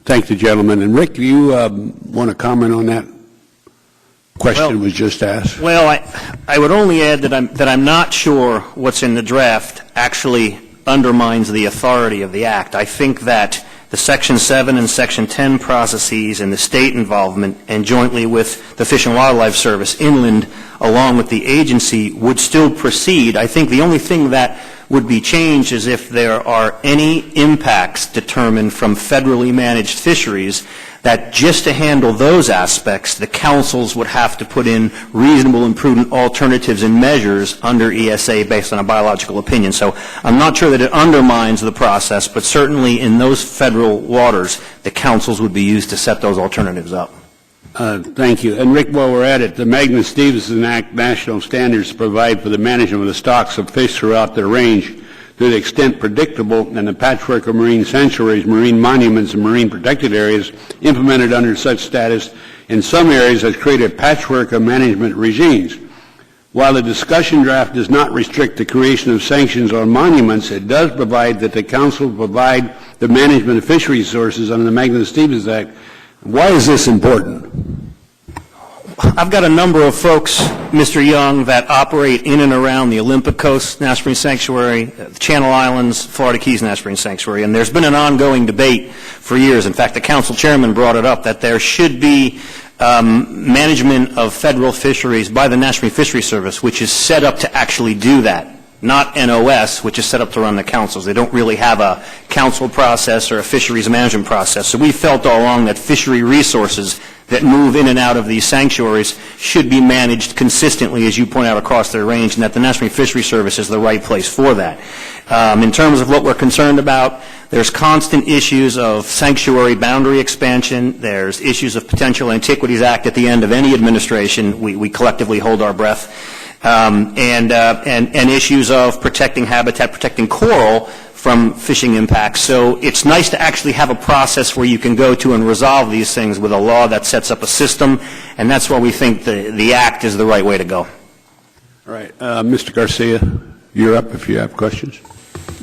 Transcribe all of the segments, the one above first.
Thank the gentleman. And Rick, do you want to comment on that question was just asked? Well, I would only add that I'm not sure what's in the draft actually undermines the authority of the Act. I think that the Section 7 and Section 10 processes and the state involvement, and jointly with the Fish and Wildlife Service inland, along with the agency, would still proceed. I think the only thing that would be changed is if there are any impacts determined from federally managed fisheries, that just to handle those aspects, the councils would have to put in reasonable and prudent alternatives and measures under ESA based on a biological opinion. So I'm not sure that it undermines the process, but certainly in those federal waters, the councils would be used to set those alternatives up. Thank you. And Rick, while we're at it, the Magnuson-Stevens Act national standards provide for the management of the stocks of fish throughout their range to the extent predictable, and the patchwork of marine sanctuaries, marine monuments, and marine protected areas implemented under such status in some areas has created a patchwork of management regimes. While the discussion draft does not restrict the creation of sanctions on monuments, it does provide that the Council provide the management of fish resources under the Magnuson-Stevens Act. Why is this important? I've got a number of folks, Mr. Young, that operate in and around the Olympic Coast National Marine Sanctuary, the Channel Islands, Florida Keys National Marine Sanctuary, and there's been an ongoing debate for years. In fact, the council chairman brought it up that there should be management of federal fisheries by the National Marine Fisheries Service, which is set up to actually do that, not NOS, which is set up to run the councils. They don't really have a council process or a fisheries management process. So we felt all along that fishery resources that move in and out of these sanctuaries should be managed consistently, as you point out, across their range, and that the National Marine Fisheries Service is the right place for that. In terms of what we're concerned about, there's constant issues of sanctuary boundary expansion. There's issues of potential Antiquities Act at the end of any administration. We collectively hold our breath. And issues of protecting habitat, protecting coral from fishing impacts. So it's nice to actually have a process where you can go to and resolve these things with a law that sets up a system, and that's why we think the Act is the right way to go. All right. Mr. Garcia, you're up if you have questions.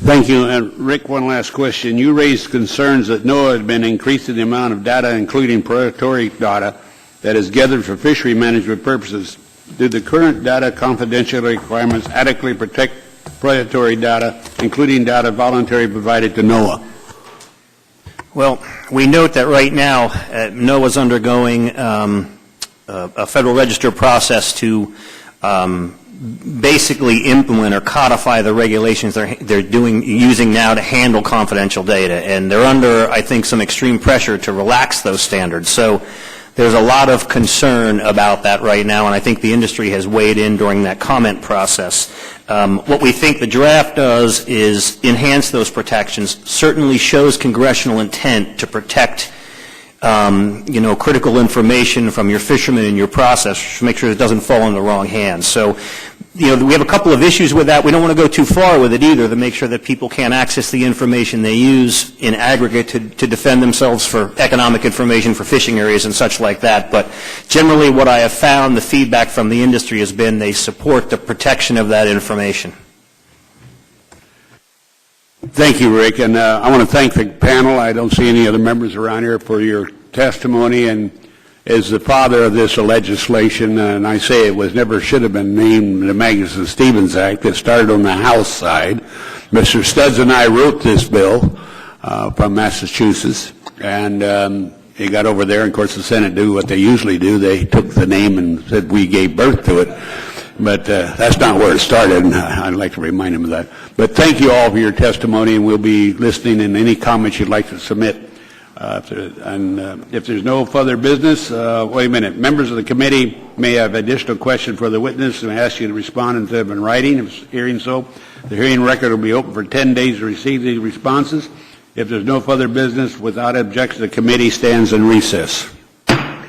Thank you. And Rick, one last question. You raised concerns that NOAA had been increasing the amount of data, including predatory data, that is gathered for fishery management purposes. Do the current data confidentiality requirements adequately protect predatory data, including data voluntarily provided to NOAA? Well, we note that right now NOAA is undergoing a Federal Register process to basically implement or codify the regulations they're using now to handle confidential data, and they're under, I think, some extreme pressure to relax those standards. So there's a lot of concern about that right now, and I think the industry has weighed in during that comment process. What we think the draft does is enhance those protections, certainly shows congressional intent to protect critical information from your fishermen and your processors to make sure it doesn't fall in the wrong hands. So, we have a couple of issues with that. We don't want to go too far with it either, to make sure that people can't access the information they use in aggregate to defend themselves for economic information for fishing areas and such like that. But generally what I have found, the feedback from the industry has been they support the protection of that information. Thank you, Rick, and I want to thank the panel. I don't see any other members around here for your testimony, and as the father of this legislation, and I say it never should have been named the Magnuson-Stevens Act. It started on the House side. Mr. Studs and I wrote this bill from Massachusetts, and it got over there, and of course the Senate do what they usually do. They took the name and said we gave birth to it. But that's not where it started, and I'd like to remind him of that. But thank you all for your testimony, and we'll be listening in any comments you'd like to submit. If there's no further business, wait a minute. Members of the committee may have additional questions for the witness, and I ask you to respond instead of in writing. If hearing so, the hearing record will be open for 10 days to receive these responses. If there's no further business, without objection, the committee stands in recess.